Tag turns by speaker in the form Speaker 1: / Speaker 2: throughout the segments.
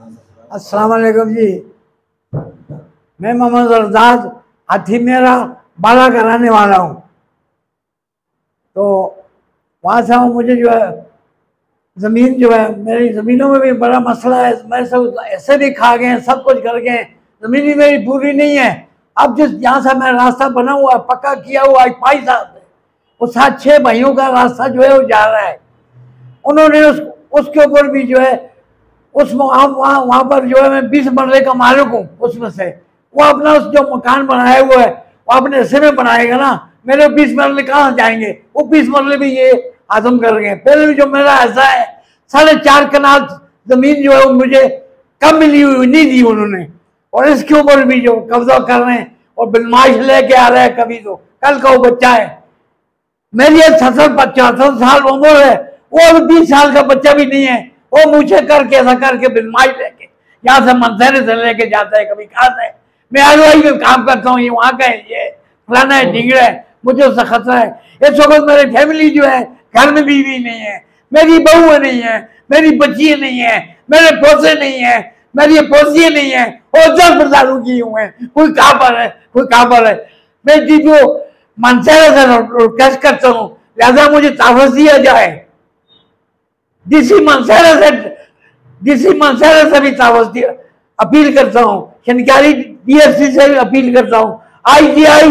Speaker 1: अस्सलाम वालेकुम जी। मैं मोहम्मद रज़ाक हाथी मेरा बाला कराने वाला हूँ। तो वहाँ से मुझे जो है ज़मीन जो है, मेरी ज़मीनों में भी बड़ा मसला है। मैं सब ऐसे भी खा गए, सब कुछ कर गए, ज़मीन भी मेरी पूरी नहीं है। अब जिस यहाँ से मैं रास्ता बना हुआ है, पक्का किया हुआ है 5 साल से, वो 7-6 भाइयों का रास्ता जो है वो जा रहा है। उन्होंने उसके ऊपर भी जो है उस वहाँ पर जो है मैं 20 मरले का मालिक हूँ। उसमें से वो अपना उस जो मकान बनाया हुआ है वो अपने हिस्से में बनाएगा ना। मेरे 20 मरले कहाँ जाएंगे? वो 20 मरले भी ये आदम कर गए। पहले भी जो मेरा ऐसा है 4.5 कनाल जमीन जो है मुझे कम मिली हुई नहीं दी उन्होंने, और इसके ऊपर भी जो कब्जा कर रहे हैं और बदमाश लेके आ रहे हैं। कभी तो कल का वो बच्चा है, मेरी 76-75 साल उम्र है, वो अभी 20 साल का बच्चा भी नहीं है। वो मुझे करके ऐसा करके बदमाश लेके यहाँ से मनसेरे से लेके जाता है, कभी कहा है मैं आलवाई में काम करता हूँ, ये वहाँ का है, ये फलाना है, ढींगड़ा है, मुझे उससे खतरा है। इस वक्त मेरी फैमिली जो है, घर में बीवी नहीं है, मेरी बहू नहीं है, मेरी बच्चियाँ नहीं है, मेरे पोसे नहीं है, मेरी पोसियाँ नहीं है, और 10 बरसातों की हुए हैं। कोई कहाँ पर है, कोई कहाँ पर है। मैं जी जो मनसेरे से रिक्वेस्ट करता हूँ, लिहाजा मुझे ताफस दिया जाए। डीसी मनसेरे से भी ताफस दिया अपील करता हूँ, शनकारी DFC से भी अपील करता हूँ, IGI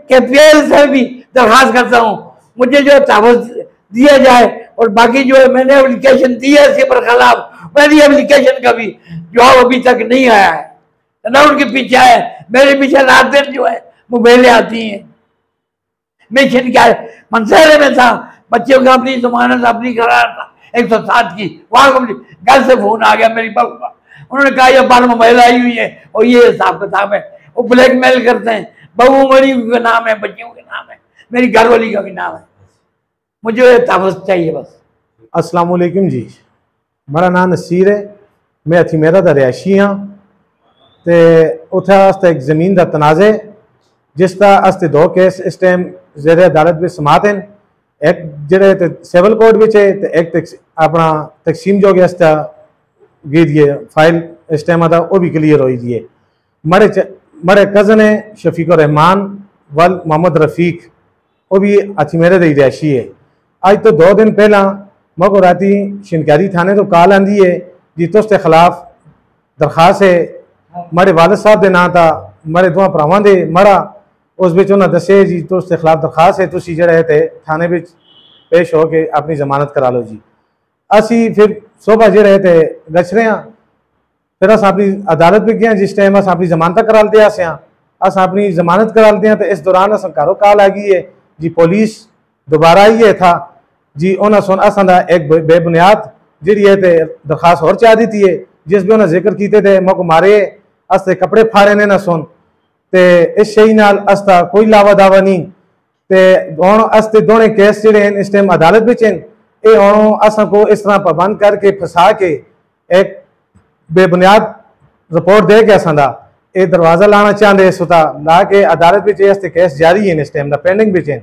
Speaker 1: KPL से भी दरखास्त करता हूँ, मुझे जो ताफस दिया जाए। और बाकी जो है मैंने एप्लीकेशन दी है इसके बरखिलाफ, मेरी एप्लीकेशन का भी जवाब अभी तक नहीं आया है, ना उनके पीछे है। मेरे पीछे रात दिन जो है मोबाइलें आती हैं। मैं शनकारी मनसेरे में था, बच्चों का अपनी जमानत अपनी करार था 107 की, वहां घर से फोन आ गया मेरी बहू का। उन्होंने कहा ये बार मोबाइल आई हुई है और ये हिसाब किताब है। वो ब्लैकमेल करते हैं, बहू मरी का नाम है, बच्चियों के नाम है, मेरी घरवाली का भी नाम है। मुझे ताफस चाहिए बस।
Speaker 2: अस्सलाम वालेकुम जी, मेरा नाम नसीर है, मैं हथीमेरा दा रिहायशी हाँ। तो उत्थे आस्ते एक जमीन का तनाज़े जिसका आस्ते 2 केस इस टाइम ज़ेरे अदालत में समात हैं। एक जेड़े सिविल कोर्ट में है, एक अपना तकसीम जो गया गी दिए फाइल इस टाइम आता वो भी क्लियर हो दिए। मरे कज़न है शफीकुर रहमान वल मोहम्मद रफ़ीक, वो भी हथीमेरे दी रिहायशी है। आज तो 2 दिन पहला मको राती शनकारी थाने तो कॉल आंदी है जी तुसके खिलाफ दरखास्त है। मेरे वालिद साहब के ना था, मेरे 2 भरावां दे मरा, उस बिच उन्हें दसे जी तो उसके खिलाफ दरखास्त है, तुसी जड़े थे थाने में पेश हो के अपनी जमानत करा लो जी। असी फिर सुबह जड़े थे गच रहे हैं, फिर अस अपनी अदालत में गए। जिस टाइम अस अपनी जमानत करा लेते अस अपनी जमानत करा लेते हैं तो इस दौरान अस घरों कॉल आ गई है जी पुलिस दोबारा आई है था जी। उन्हें सुन असा एक बेबुनियाद जी है दरखास्त और चाह दी थी है, जिस भी उन्हें जिक्र किए थे मको मारे असते कपड़े फाड़े ने ना सुन ते इस शही नाल अस्ता कोई लावा दावा नहीं। ते हुण अस्ते दोने केस जिहड़े हैं इस टाइम अदालत विच हैं, ये हुण असां को इस तरह पाबंद करके फसा के एक बेबुनियाद रिपोर्ट दे के असां दा ये दरवाज़ा लाना चाहते इस उता ला के अदालत विच अस्ते केस जारी हैं इस टाइम दा पेंडिंग विच हैं,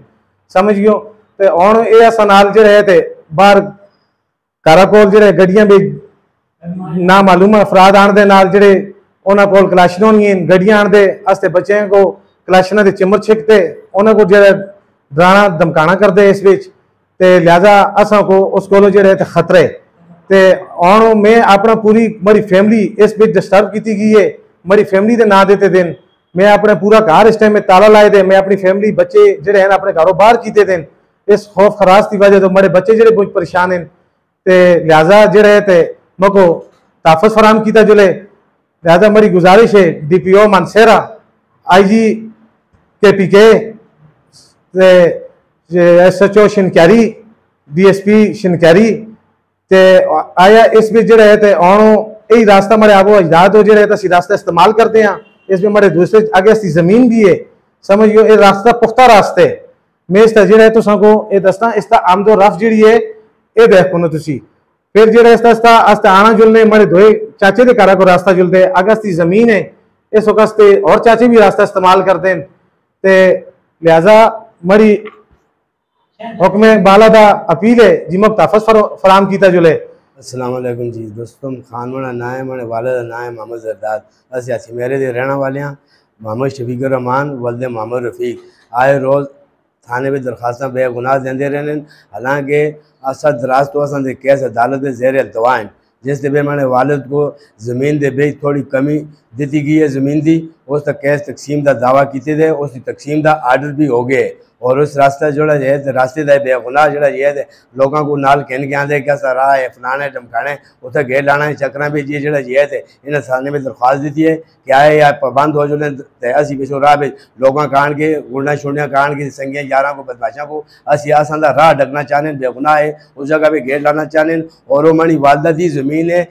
Speaker 2: समझ गयो। ते हुण ये असां नाल जिहड़े ते बाहर घरा कोल जिहड़े गड्डियां भी ना मालूम अफराद आने दे नाल जिहड़े उन्होंने कोल कलाशनां होंदियां गड्डियां आने दे बच्चों को कलाशनां दे चिमर छिकते उन्होंने को जो डराना धमकाना करते इस विच, ते लिहाजा असां को उस कोलों जो खतरे। ते हुण मैं अपना पूरी मेरी फैमिली इस विच डिस्टर्ब की गई है। मेरी फैमिली के ना देते दिन मैं अपने पूरा घर इस टाइम में ताला लाए दे, मैं अपनी फैमिली बच्चे जोड़े हैं अपने घरों बाहर किए दिन इस खौफ खराश की वजह तो मेरे बच्चे जोड़े बहुत परेशान हैं। तो लिहाजा जोड़े मको ताफस फराम किया जुले। लिहाजा मेरी गुजारिश है DPO Mansera, IG KPK, SHO शनकारी, DSP शनकारी ते आया इस भी जोड़े है यही रास्ता मेरे आबो अजदाद हो जो रास्ता इस्तेमाल करते हैं। इसमें मेरे दूसरे आगे इसकी जमीन भी है, समझियो ये रास्ता पुख्ता रास्ते मैं इसका जो तो सको ये दसता इसका आमदो रफ जी है ये देख को तुसी। फिर जो इसका आना जुलने मेरे दो चाचे के घर को रास्ता जुलते अगर इसकी जमीन है इस वक्त और चाचे भी रास्ता इस्तेमाल करते हैं। तो लिहाजा मेरी हुक्म बाला दा अपील है जी मक ताफस फराम किया जुले
Speaker 3: अस्सलाम वालेकुम जी दोस्तों, खान मेरा ना है, मेरे वाले का ना है मोहम्मद जरदाद। अस मेरे दे रहने वाले हैं मोहम्मद शफीकुर रहमान वल्द मोहम्मद रफ़ीक। आए रोज़ थाने में दरखास्तां बेगुनाह देंदे रहने, हालांकि असा दराज तो असा केस अदालत में ज़ेर अल्तवा हैं। जिस बे मैंने वालिद को ज़मीन दे बेच थोड़ी कमी दी गई है ज़मीन दी, उस तक केस तकसीम का दावा किए थे, उस तकसीम का आर्डर भी हो गए। और उस रास्ता जोड़ा है रास्ते का बेगुनाह जोड़ा है लोगों को नाल कहन के आते क्या सर राह है फलाने टमकाने उसे घेर लाना चक्कर भी जी जोड़ा है इन्हें थाने में दरख्वास्त दी है कि आए या पाबंद हो जो असी पिछो राह भी लोगों कान के गुंडा शुंडियाँ कान के संगिया यारा को बदमाशा को असी असा राह डकना चाहने बेगुनाह है उस जगह भी घेर लाना चाहने। और वो मनी वालदा की ज़मीन है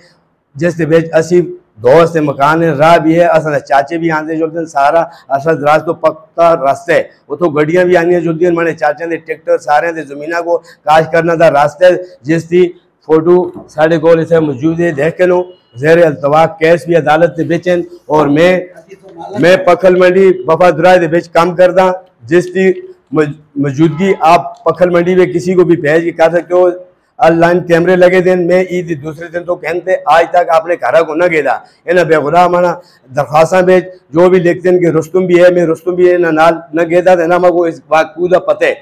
Speaker 3: जिस असी दोस्त मकान है राह भी है असा चाचे भी आते जुलते सारा असा दराज तो पक्का रास्ता है उतो गड्डियां भी आनी जुलती मैंने चाचे के ट्रैक्टर सारे जमीना को काश करना था रास्ते जिसकी फोटो साढ़े को इसे मौजूद है देख के लो ज़ेर अल्तवा केस भी अदालत के बेचन। और मैं पखल मंडी वफादुराय के बेच काम करदा जिसकी मौजूदगी आप पखल मंडी में किसी को भी भेज के कर सकते हो। ऑनलाइन कैमरे लगे दिन मैं ईद दूसरे दिन तो कहते आज तक आपने घर को न गेदा इन्हें बेगुनाह माना दरख्वास्तां बेच जो भी लिखते हैं कि रुस्तुम भी है मैं रुस्तुम भी है ना नाल न गेदा ना मको इस बात कूदा पते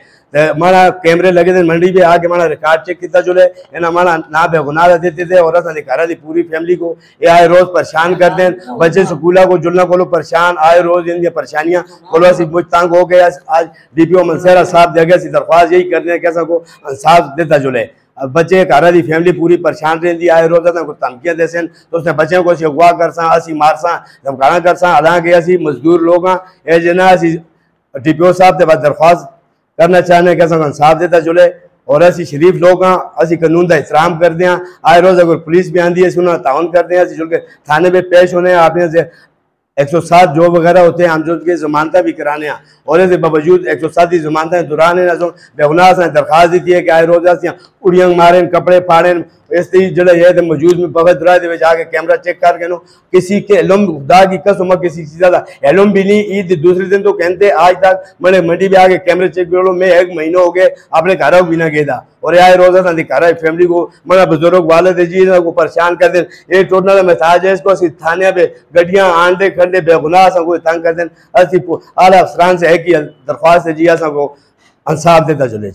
Speaker 3: माना कैमरे लगे थे मंडी पे आके माना रिकॉर्ड चेक किया चले इन्हें माना ना बेगुनाह देते थे और असा घर की पूरी फैमिली को ये आए रोज परेशान करते हैं बच्चे स्कूलों को जुलना को परेशान आए रोज इनकी परेशानियाँ बोलो असी मुझ तंग हो गए। आज DPO मनसेरा साहब जगह से दरख्वास्त यही करते हैं कैसा को इंसाफ देता जुले बच्चे घर की फैमिली पूरी परेशान रही आए रोज को धमकियाँ दे तो उसने बच्चों को अगवा करसा असी मारसा धमकाना करसा। हालांकि असी मजदूर लोग हाँ ये जना असी DPO साहब के बाद दरख्वास्त करना चाहने कैसा इंसाफ देता जुले। और असी शरीफ लोग हाँ असी कानून का एहतराम करते हैं आए रोज अगर पुलिस भी आती है उन्होंने ताउन करते हैं जुल के थाने में पेश होने आपने से 107 जो वगैरह होते हैं हम जो की जमानत भी कराने हैं और इसके बावजूद 107 की जमानतें दुराने बेगुनाह से दरख्वास्त दी है कि आए रोज उड़ियंग मारें कपड़े फाड़ें इस जो है मौजूद में पवित्र जाके कैमरा चेक करके नो किसी के इलम खुदा की कसम किसी चीज़ का इलम भी नहीं। ईद दूसरे दिन तो कहते आज तक मैंने मंडी में आके कैमरे चेक कर लो मैं 1 महीना हो गए अपने घर भी ना गया और आए रोज़ा घर फैमिली को मेरा बुजुर्ग वाले थे जी को परेशान कर दें ये टोटना मैसाज है इसको असी थाने पे गड्डियाँ आंडे खंडे बेगुनाह को तंग कर दें असी आला अफसरान से है कि दरख्वास्त है जी असा को इंसाफ देता चले।